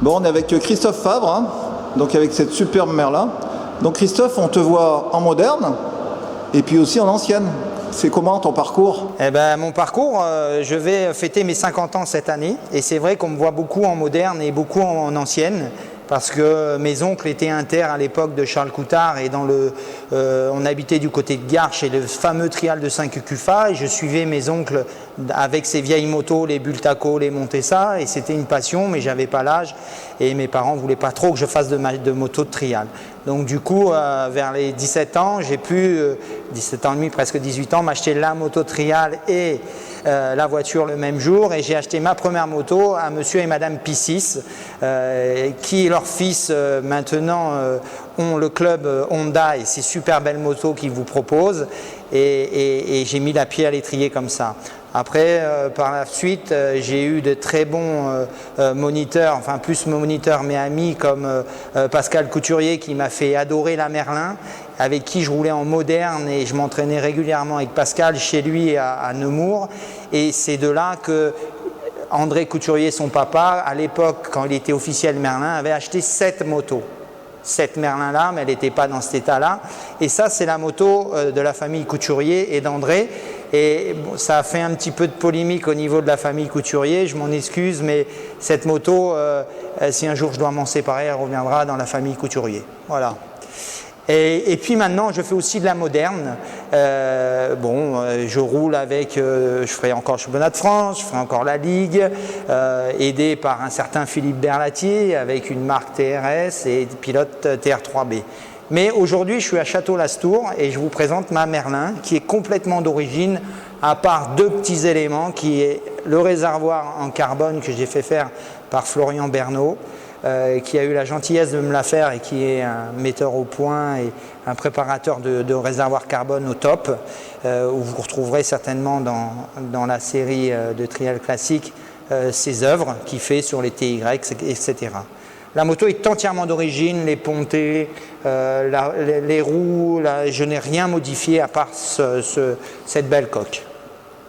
Bon, on est avec Christophe Fabre, hein, donc avec cette superbe mère-là. Donc Christophe, on te voit en moderne et puis aussi en ancienne. C'est comment ton parcours? Eh ben, mon parcours, je vais fêter mes 50 ans cette année et c'est vrai qu'on me voit beaucoup en moderne et beaucoup en ancienne parce que mes oncles étaient inter à l'époque de Charles Coutard et on habitait du côté de Garches et le fameux trial de Saint-Cucufa et je suivais mes oncles avec ces vieilles motos, les Bultaco, les Montesa et c'était une passion mais j'avais pas l'âge et mes parents voulaient pas trop que je fasse de moto de trial. Donc du coup, vers les 17 ans, j'ai pu, 17 ans et demi, presque 18 ans, m'acheter la moto trial et la voiture le même jour. Et j'ai acheté ma première moto à monsieur et madame Pissis, qui, leur fils, maintenant, ont le club Honda et ces super belles motos qu'ils vous proposent. Et j'ai mis la pied à l'étrier comme ça. Après, par la suite, j'ai eu de très bons moniteurs, enfin plus moniteurs mais amis comme Pascal Couturier qui m'a fait adorer la Merlin, avec qui je roulais en moderne et je m'entraînais régulièrement avec Pascal chez lui à Nemours. Et c'est de là que André Couturier, son papa, à l'époque quand il était officiel Merlin, avait acheté 7 motos. Cette Merlin-là, mais elle n'était pas dans cet état-là. Et ça, c'est la moto de la famille Couturier et d'André. Et bon, ça a fait un petit peu de polémique au niveau de la famille Couturier, je m'en excuse, mais cette moto, si un jour je dois m'en séparer, elle reviendra dans la famille Couturier. Voilà. Et puis maintenant, je fais aussi de la moderne. Je roule avec, je ferai encore le championnat de France, je ferai encore la Ligue, aidé par un certain Philippe Berlatier avec une marque TRS et pilote TR3B. Mais aujourd'hui, je suis à Château-Lastour et je vous présente ma Merlin qui est complètement d'origine, à part 2 petits éléments, qui est le réservoir en carbone que j'ai fait faire par Florian Bernot, qui a eu la gentillesse de me la faire et qui est un metteur au point et un préparateur de réservoir carbone au top, où vous retrouverez certainement dans la série de trial classique ses œuvres qu'il fait sur les TY, etc. La moto est entièrement d'origine, les pontées, les roues, je n'ai rien modifié à part cette belle coque.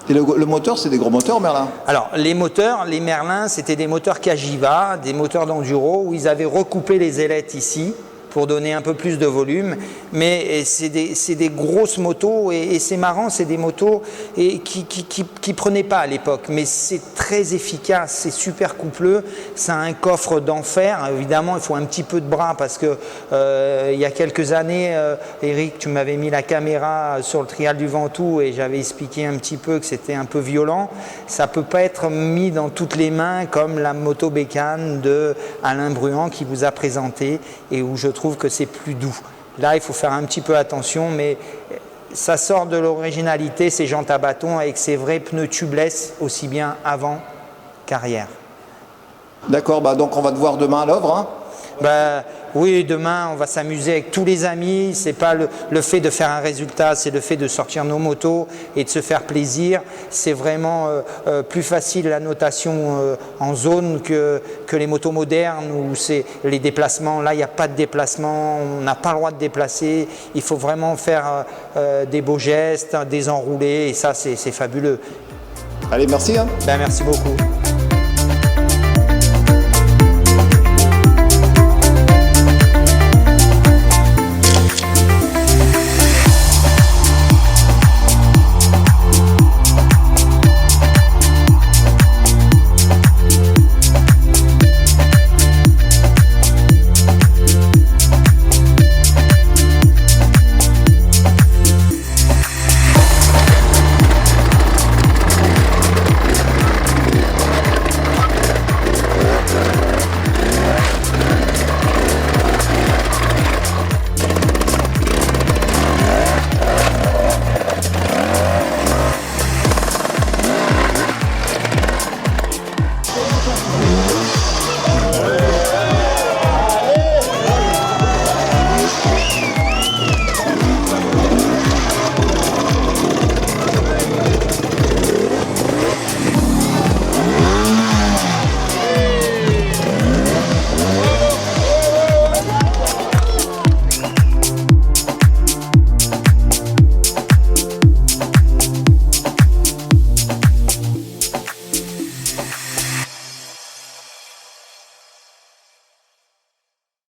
Et le moteur, c'est des gros moteurs Merlin? Alors, les moteurs, les Merlin, c'était des moteurs Cagiva, des moteurs d'enduro, où ils avaient recoupé les ailettes ici pour donner un peu plus de volume, mais c'est des grosses motos et c'est marrant, c'est des motos qui prenaient pas à l'époque, mais c'est très efficace, c'est super coupleux, ça a un coffre d'enfer, évidemment il faut un petit peu de bras parce que il y a quelques années, Eric, tu m'avais mis la caméra sur le trial du Ventoux et j'avais expliqué un petit peu que c'était un peu violent, ça peut pas être mis dans toutes les mains comme la moto bécane de Alain Bruand qui vous a présenté et où je trouve que c'est plus doux. Là, il faut faire un petit peu attention, mais ça sort de l'originalité, ces jantes à bâton avec ces vrais pneus tubeless, aussi bien avant qu'arrière. D'accord, donc on va te voir demain à l'œuvre, hein? Oui, demain on va s'amuser avec tous les amis, c'est pas le fait de faire un résultat, c'est le fait de sortir nos motos et de se faire plaisir. C'est vraiment plus facile la notation en zone que les motos modernes où c'est les déplacements. Là il n'y a pas de déplacement, on n'a pas le droit de déplacer, il faut vraiment faire des beaux gestes, des enroulés et ça c'est fabuleux. Allez, merci. Merci beaucoup.